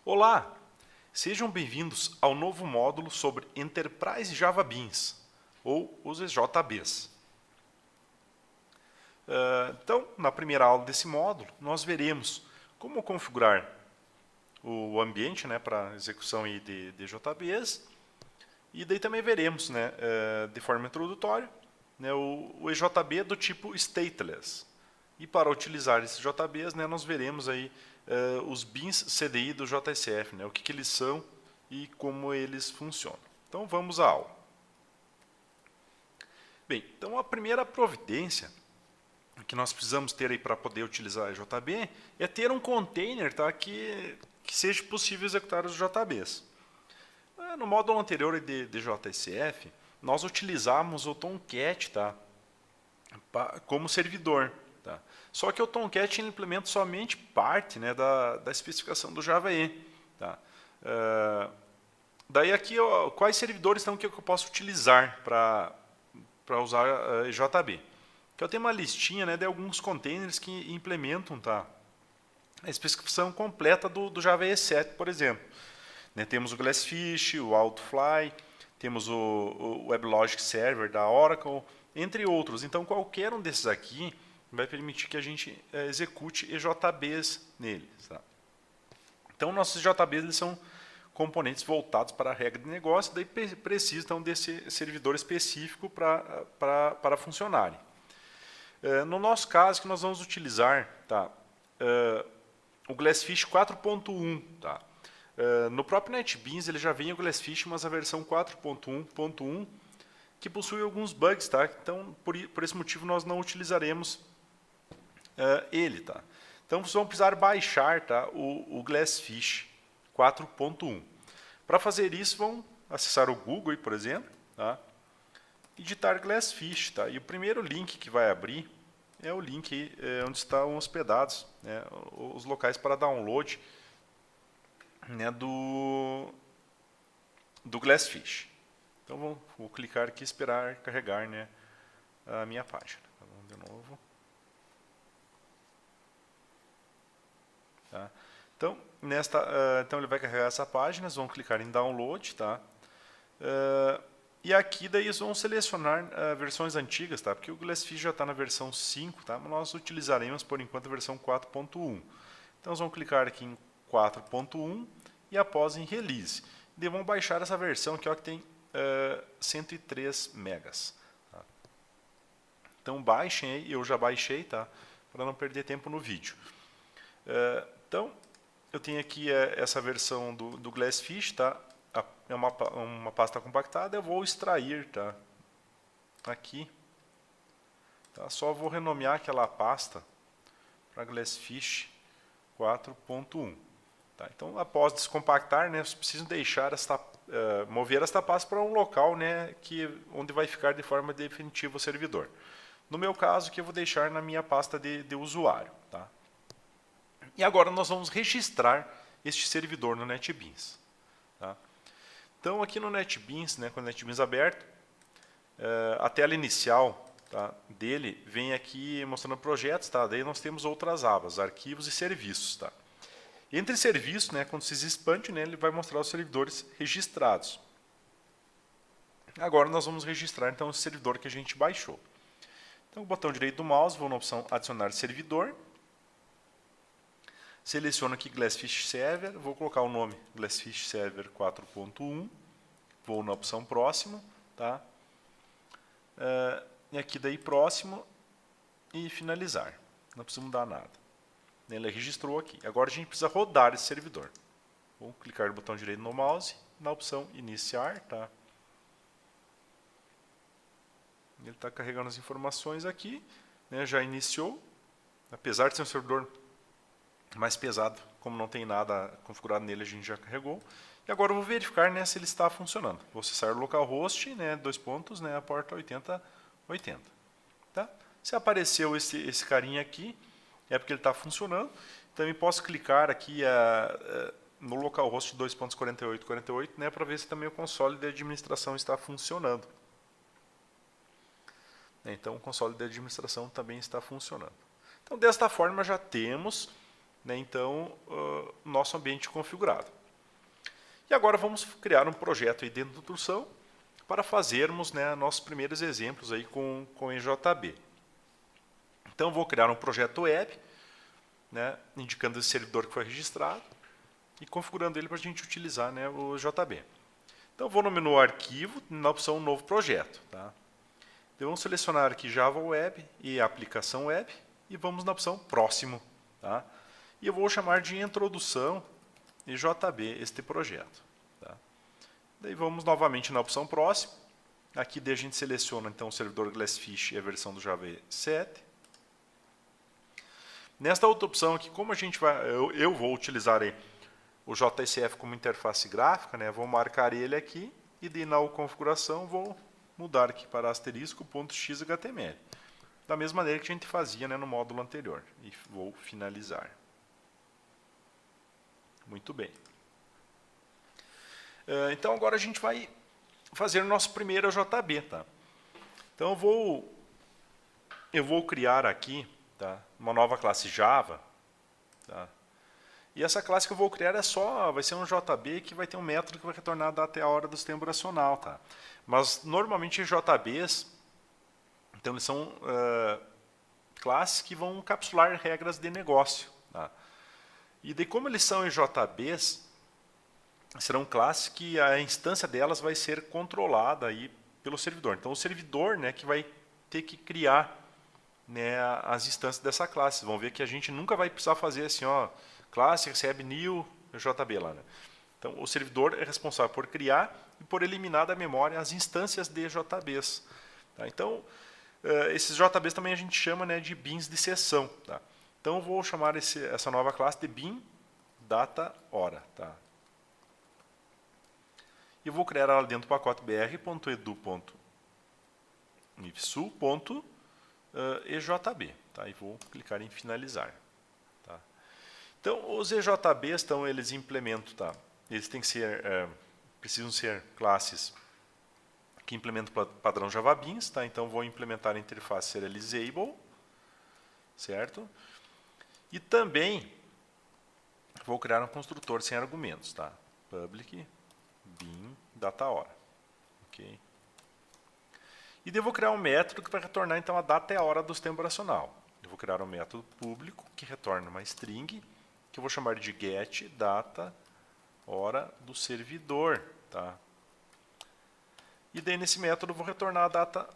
Olá! Sejam bem-vindos ao novo módulo sobre Enterprise Java Beans, ou os EJBs. Então, na primeira aula desse módulo, nós veremos como configurar o ambiente para execução de JBs, e daí também veremos, de forma introdutória, o EJB do tipo stateless. E para utilizar esses JBs, nós veremos aí os beans CDI do JSF, o que eles são e como eles funcionam. Então vamos à aula. Bem, então a primeira providência que nós precisamos ter aí para poder utilizar a JB é ter um container que seja possível executar os JBs. No módulo anterior de JSF, nós utilizamos o Tomcat como servidor. Só que o Tomcat implementa somente parte da especificação do Java EE. Daí aqui, quais servidores que eu posso utilizar para usar JB? Então, eu tenho uma listinha de alguns containers que implementam a especificação completa do Java EE 7, por exemplo. Temos o Glassfish, o Autofly, temos o WebLogic Server da Oracle, entre outros. Então, qualquer um desses aqui vai permitir que a gente execute EJBs neles. Então, nossos EJBs eles são componentes voltados para a regra de negócio, daí precisam desse servidor específico para funcionarem. No nosso caso, que nós vamos utilizar o Glassfish 4.1. No próprio NetBeans ele já vem o Glassfish, mas a versão 4.1.1, que possui alguns bugs. Então, por esse motivo, nós não utilizaremos ele. Então, vocês vão precisar baixar o Glassfish 4.1. Para fazer isso, vão acessar o Google, por exemplo, e digitar Glassfish. E o primeiro link que vai abrir é o link onde estão hospedados os locais para download do Glassfish. Então, vou clicar aqui e esperar carregar a minha página. Vamos de novo. Então, então ele vai carregar essa página, vão clicar em download, e aqui daí eles vão selecionar versões antigas, porque o Glassfish já está na versão 5, mas nós utilizaremos por enquanto a versão 4.1. Então, vão clicar aqui em 4.1 e após em release. E vão baixar essa versão aqui, que tem 103 megas. Então, baixem aí, eu já baixei, para não perder tempo no vídeo. Então, eu tenho aqui essa versão do Glassfish, é uma pasta compactada, eu vou extrair aqui. Só vou renomear aquela pasta para Glassfish 4.1. Então, após descompactar, vocês precisam deixar mover esta pasta para um local onde vai ficar de forma definitiva o servidor. No meu caso, que eu vou deixar na minha pasta de usuário. E agora nós vamos registrar este servidor no NetBeans. Então, aqui no NetBeans, com o NetBeans aberto, a tela inicial dele vem aqui mostrando projetos. Daí nós temos outras abas, arquivos e serviços. Entre serviços, quando se expande, ele vai mostrar os servidores registrados. Agora nós vamos registrar então o servidor que a gente baixou. Então, com o botão direito do mouse, vou na opção adicionar servidor. Seleciono aqui Glassfish Server, vou colocar o nome Glassfish Server 4.1, vou na opção próximo, e aqui daí próximo e finalizar. Não precisa mudar nada. Ele registrou aqui. Agora a gente precisa rodar esse servidor. Vou clicar no botão direito no mouse, na opção iniciar. Ele está carregando as informações aqui, já iniciou. Apesar de ser um servidor mais pesado, como não tem nada configurado nele, a gente já carregou. E agora eu vou verificar se ele está funcionando. Vou acessar o localhost, a porta 8080. Se apareceu esse carinha aqui, é porque ele está funcionando. Também posso clicar aqui no localhost 2.4848, para ver se também o console de administração está funcionando. Então, o console de administração também está funcionando. Então, desta forma, já temos né, então, nosso ambiente configurado. E agora vamos criar um projeto aí dentro do Introdução para fazermos, né, nossos primeiros exemplos aí com EJB. Então, vou criar um projeto web, né, indicando esse servidor que foi registrado e configurando ele para a gente utilizar, né, o JB. Então, vou no menu Arquivo, na opção Novo Projeto. Tá? Então, vamos selecionar aqui Java Web e Aplicação Web e vamos na opção Próximo. Tá? E eu vou chamar de Introdução EJB este projeto. Tá? Daí vamos novamente na opção Próximo. Aqui daí a gente seleciona então o servidor Glassfish e a versão do Java 7. Nesta outra opção aqui, como a gente vai, eu vou utilizar aí o JSF como interface gráfica, né? Vou marcar ele aqui e daí na configuração vou mudar aqui para *.xhtml. Da mesma maneira que a gente fazia, né, no módulo anterior. E vou finalizar. Muito bem. Então agora a gente vai fazer o nosso primeiro JB. Tá? Então eu vou criar aqui, tá, uma nova classe Java. Tá? E essa classe que eu vou criar vai ser um JB que vai ter um método que vai retornar a data e a hora do sistema operacional. Tá? Mas normalmente JBs, então eles são classes que vão encapsular regras de negócio. Tá? E daí, como eles são JBs, serão classes que a instância delas vai ser controlada aí pelo servidor. Então, o servidor, né, que vai ter que criar, né, as instâncias dessa classe. Vocês vão ver que a gente nunca vai precisar fazer assim, ó, classe recebe new JB lá. Né? Então, o servidor é responsável por criar e por eliminar da memória as instâncias de JBs. Tá? Então, esses JBs também a gente chama, né, de bins de sessão. Tá? Então, eu vou chamar essa nova classe de bin data hora. Tá? E eu vou criar ela dentro do pacote br.edu.mifsu.ejb. Tá? E vou clicar em finalizar. Tá? Então, os EJBs, então, eles implementam, tá? Eles têm que ser, precisam ser classes que implementam o padrão JavaBeans. Tá? Então, vou implementar a interface serializable, certo? E também vou criar um construtor sem argumentos, tá? Public bin data hora, ok? E daí eu vou criar um método que vai retornar então a data e a hora do sistema operacional. Eu vou criar um método público que retorna uma string que eu vou chamar de get data hora do servidor, tá? E daí nesse método eu vou retornar a data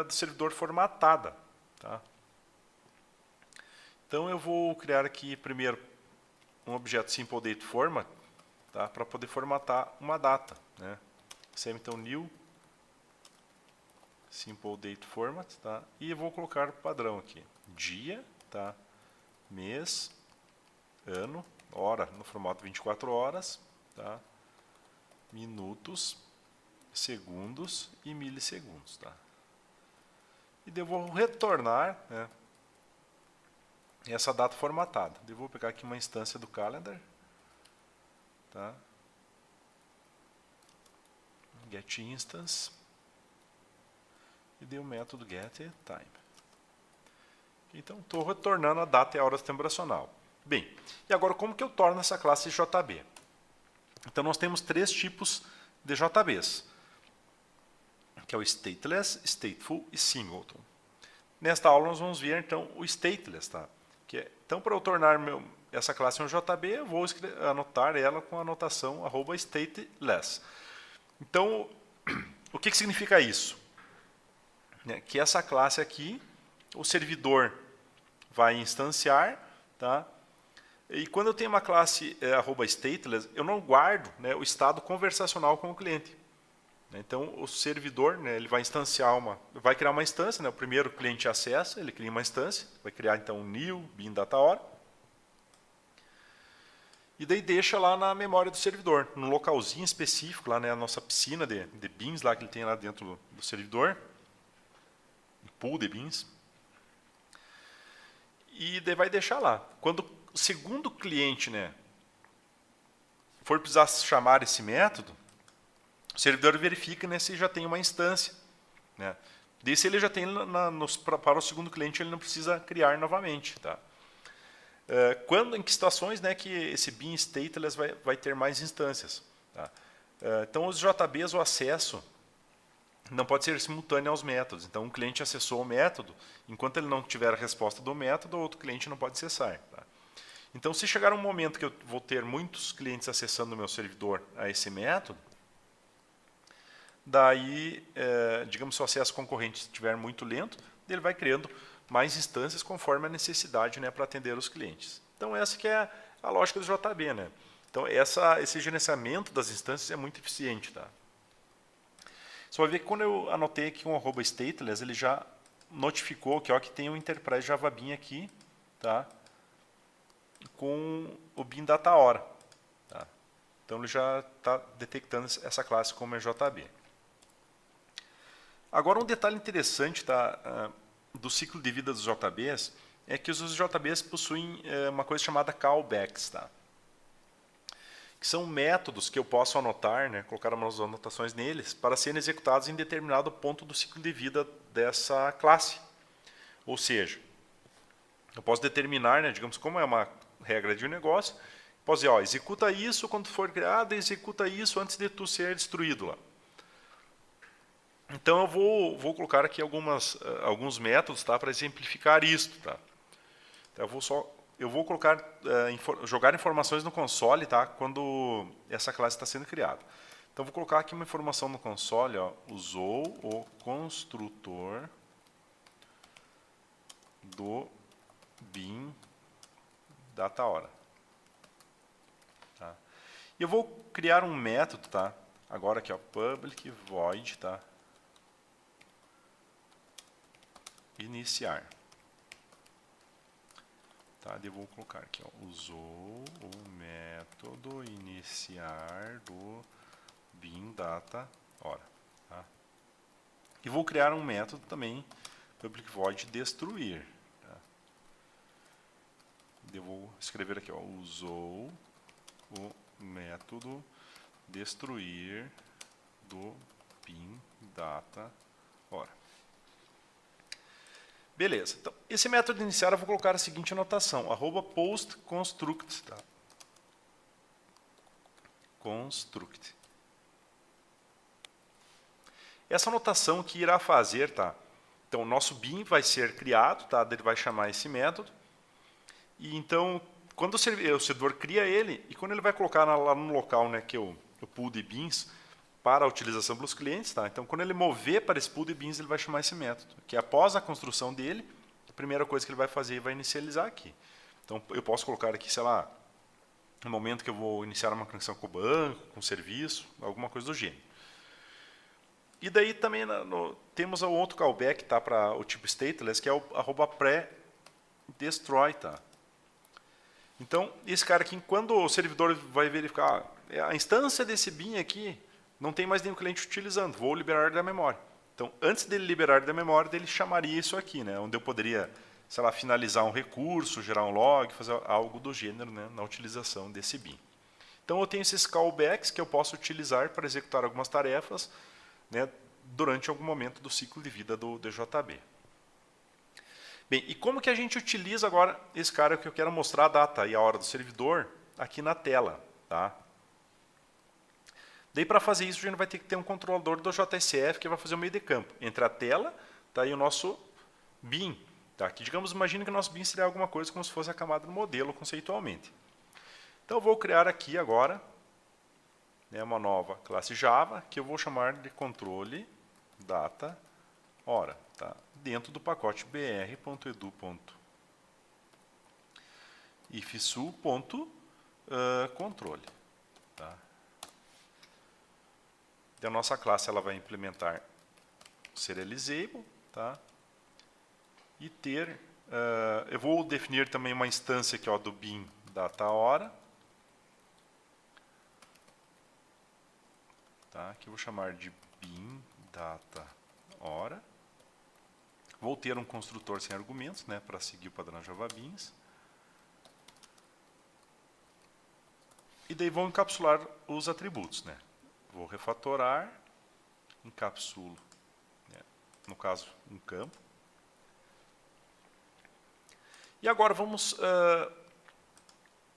do servidor formatada, tá? Então eu vou criar aqui primeiro um objeto SimpleDateFormat, tá, para poder formatar uma data, né? Então new SimpleDateFormat, tá? E eu vou colocar o padrão aqui, dia, tá? Mês, ano, hora no formato 24 horas, tá? Minutos, segundos e milissegundos, tá? E daí eu vou retornar, né, essa data formatada. Eu vou pegar aqui uma instância do calendar, tá? Get instance e dei o método getTime. Então estou retornando a data e a hora do sistema operacional. Bem, e agora como que eu torno essa classe JB? Então nós temos três tipos de JBs, que é o stateless, stateful e singleton. Nesta aula nós vamos ver então o stateless, tá? Então, para eu tornar essa classe um JB, eu vou anotar ela com a anotação @stateless. Então, o que significa isso? Que essa classe aqui, o servidor vai instanciar, tá? E quando eu tenho uma classe @stateless, eu não guardo, né, o estado conversacional com o cliente. Então, o servidor, né, ele vai instanciar vai criar uma instância, né, o primeiro cliente acessa, ele cria uma instância, vai criar então um new bin data hora, e daí deixa lá na memória do servidor, num localzinho específico, lá, né, a nossa piscina de bins lá que ele tem lá dentro do servidor, um pool de bins, e daí vai deixar lá. Quando o segundo cliente, né, for precisar chamar esse método, o servidor verifica, né, se já tem uma instância, né? Daí, se ele já tem para o segundo cliente, ele não precisa criar novamente. Tá? Em que situações, né, que esse bean stateless vai ter mais instâncias. Tá? Então, os JBs, o acesso não pode ser simultâneo aos métodos. Então, um cliente acessou o método, enquanto ele não tiver a resposta do método, o outro cliente não pode acessar. Tá? Então, se chegar um momento que eu vou ter muitos clientes acessando o meu servidor a esse método, daí, digamos, se o acesso concorrente estiver muito lento, ele vai criando mais instâncias conforme a necessidade, né, para atender os clientes. Então, essa que é a lógica do JB. Né? Então, esse gerenciamento das instâncias é muito eficiente. Tá? Você vai ver que quando eu anotei aqui um @stateless, ele já notificou que tem um Enterprise Java Bean aqui, tá? Com o Bean Data Hora. Tá? Então, ele já está detectando essa classe como JB. Agora, um detalhe interessante, tá, do ciclo de vida dos JBs é que os JBs possuem uma coisa chamada callbacks. Tá? Que são métodos que eu posso anotar, né, colocar umas anotações neles, para serem executados em determinado ponto do ciclo de vida dessa classe. Ou seja, eu posso determinar, né, digamos, como é uma regra de um negócio, posso dizer, executa isso quando for criado, executa isso antes de tu ser destruído lá. Então eu vou colocar aqui alguns métodos, tá, para exemplificar isso. Tá? Então, eu vou colocar, jogar informações no console, tá, quando essa classe está sendo criada. Então, vou colocar aqui uma informação no console. Usou o construtor do bean data hora. Tá? E eu vou criar um método, tá? Agora aqui, public void, tá? Iniciar. Tá, eu vou colocar aqui, usou o método iniciar do bean data hora. Tá? E vou criar um método também, public void destruir. Tá? Eu vou escrever aqui, usou o método destruir do bean data hora. Beleza. Então, esse método iniciar eu vou colocar a seguinte anotação, @postConstruct. Tá? Construct. Essa anotação que irá fazer, tá? Então, o nosso bean vai ser criado, tá? Ele vai chamar esse método. E então, quando o servidor cria ele, e quando ele vai colocar lá no local, né, que é o pool de beans, para a utilização pelos clientes, tá? Então, quando ele mover para esse pool de beans, ele vai chamar esse método, que após a construção dele, a primeira coisa que ele vai fazer, vai inicializar aqui. Então, eu posso colocar aqui, sei lá, no momento que eu vou iniciar uma conexão com o banco, com o serviço, alguma coisa do gênero. E daí também temos o outro callback, tá, para o tipo stateless, que é o @pre-destroy, tá? Então, esse cara aqui, quando o servidor vai verificar a instância desse bean aqui, não tem mais nenhum cliente utilizando, vou liberar da memória. Então, antes dele liberar da memória, ele chamaria isso aqui, né, onde eu poderia, sei lá, finalizar um recurso, gerar um log, fazer algo do gênero, né, na utilização desse bean. Então, eu tenho esses callbacks que eu posso utilizar para executar algumas tarefas, né, durante algum momento do ciclo de vida do DJB. Bem, e como que a gente utiliza agora esse cara que eu quero mostrar a data e a hora do servidor aqui na tela, tá? Daí, para fazer isso, a gente vai ter que ter um controlador do JSF que vai fazer o meio de campo entre a tela, tá, e o nosso bean. Tá? Que, digamos, imagine que o nosso bean seria alguma coisa como se fosse a camada do modelo conceitualmente. Então, eu vou criar aqui agora, né, uma nova classe Java que eu vou chamar de controle data hora, tá? Dentro do pacote br.edu.ifsu.controle. Tá? A nossa classe ela vai implementar serializable, tá? E ter, eu vou definir também uma instância aqui, do bean data hora, tá? Que eu vou chamar de bean data hora. Vou ter um construtor sem argumentos, né, para seguir o padrão Java Beans. E daí vou encapsular os atributos, né? Vou refatorar, encapsulo, né, no caso, um campo. E agora vamos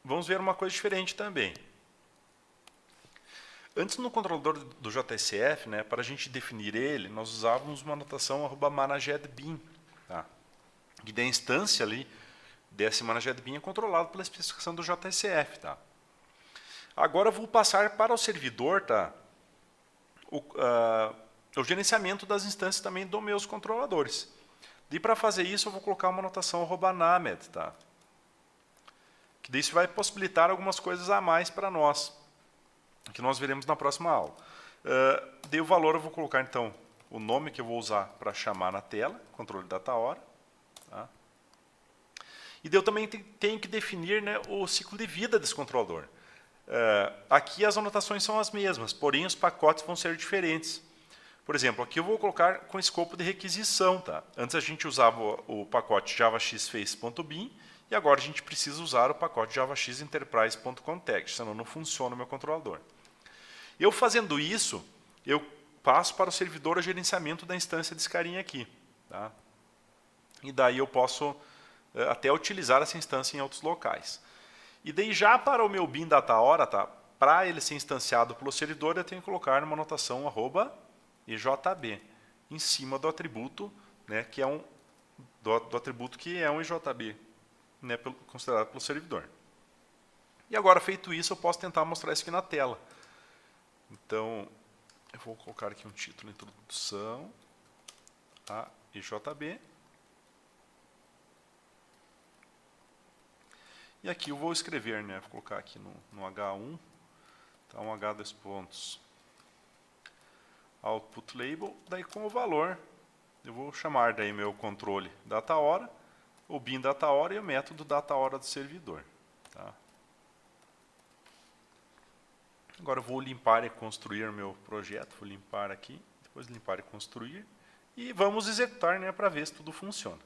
vamos ver uma coisa diferente também. Antes, no controlador do JSF, né, para a gente definir ele, nós usávamos uma notação @managedBin, tá? Que da instância ali desse managedBin é controlado pela especificação do JSF, tá? Agora eu vou passar para o servidor, tá? O gerenciamento das instâncias também dos meus controladores. E para fazer isso eu vou colocar uma notação @named, tá? Que daí isso vai possibilitar algumas coisas a mais para nós, que nós veremos na próxima aula. Daí o valor eu vou colocar então o nome que eu vou usar para chamar na tela, controle data hora, tá? E daí eu também tenho que definir, né, o ciclo de vida desse controlador. Aqui as anotações são as mesmas, porém os pacotes vão ser diferentes. Por exemplo, aqui eu vou colocar com escopo de requisição, tá? Antes a gente usava o pacote javaxface.bin e agora a gente precisa usar o pacote javaxenterprise.context, senão não funciona o meu controlador. Eu fazendo isso, eu passo para o servidor o gerenciamento da instância desse carinha aqui, tá? E daí eu posso até utilizar essa instância em outros locais. E daí já para o meu bin data hora, tá? Para ele ser instanciado pelo servidor, eu tenho que colocar uma anotação @ejb em cima do atributo, né, que é do atributo que é um EJB, né, considerado pelo servidor. E agora feito isso, eu posso tentar mostrar isso aqui na tela. Então, eu vou colocar aqui um título, introdução a EJB. E aqui eu vou escrever, né, vou colocar aqui no H1, tá, um H dois pontos, output label, daí com o valor, eu vou chamar daí meu controle data hora, o bin data hora e o método data hora do servidor, tá? Agora eu vou limpar e construir meu projeto, vou limpar aqui, depois limpar e construir, e vamos executar, né, para ver se tudo funciona.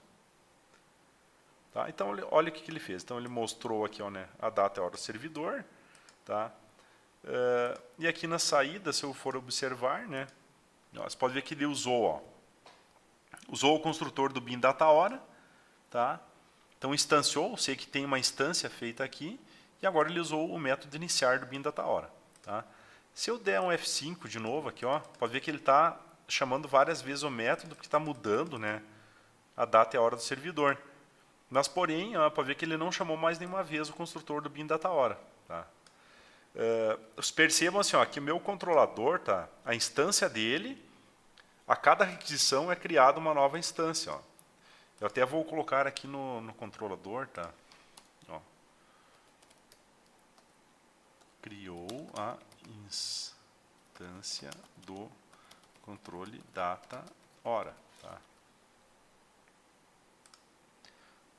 Tá? Então, olha o que ele fez. Então, ele mostrou aqui, ó, né, a data e a hora do servidor. Tá? E aqui na saída, se eu for observar, né, ó, você pode ver que ele usou o construtor do bin data hora. Tá? Então, instanciou, sei que tem uma instância feita aqui, e agora ele usou o método iniciar do bin data hora. Tá? Se eu der um F5 de novo, aqui, ó, pode ver que ele está chamando várias vezes o método, porque está mudando, né, a data e a hora do servidor. Mas, porém, pode ver que ele não chamou mais nenhuma vez o construtor do bin data hora. Tá? Percebam assim, ó, que o meu controlador, tá, a instância dele, a cada requisição é criada uma nova instância. Ó. Eu até vou colocar aqui no controlador, tá? Ó. Criou a instância do controle data hora. Tá?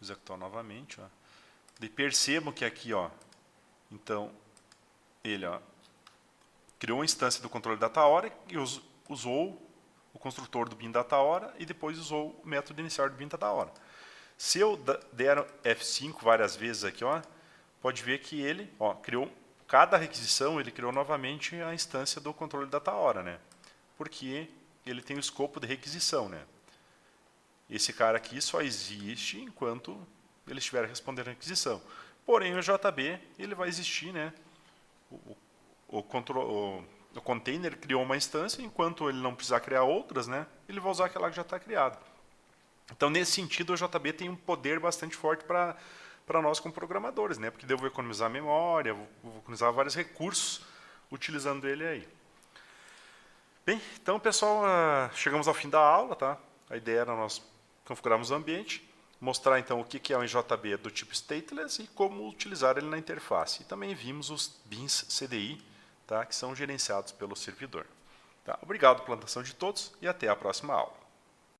Vou executar novamente. Ó. E percebam que aqui, ó, então, ele, ó, criou uma instância do controle data hora e usou o construtor do bin data hora e depois usou o método iniciar do bin data hora. Se eu der F5 várias vezes aqui, ó, pode ver que ele, ó, criou cada requisição, ele criou novamente a instância do controle data hora, né? Porque ele tem o escopo de requisição, né? Esse cara aqui só existe enquanto ele estiver respondendo a requisição. Porém, o JB ele vai existir, né? O container criou uma instância, enquanto ele não precisar criar outras, né? Ele vai usar aquela que já está criada. Então, nesse sentido, o JB tem um poder bastante forte para nós como programadores, né? Porque eu vou economizar memória, vou economizar vários recursos utilizando ele aí. Bem, então, pessoal, chegamos ao fim da aula, tá? A ideia era nós configurarmos o ambiente, mostrar então o que é um JB do tipo stateless e como utilizar ele na interface. E também vimos os bins CDI, tá, que são gerenciados pelo servidor. Tá? Obrigado pela atenção de todos e até a próxima aula.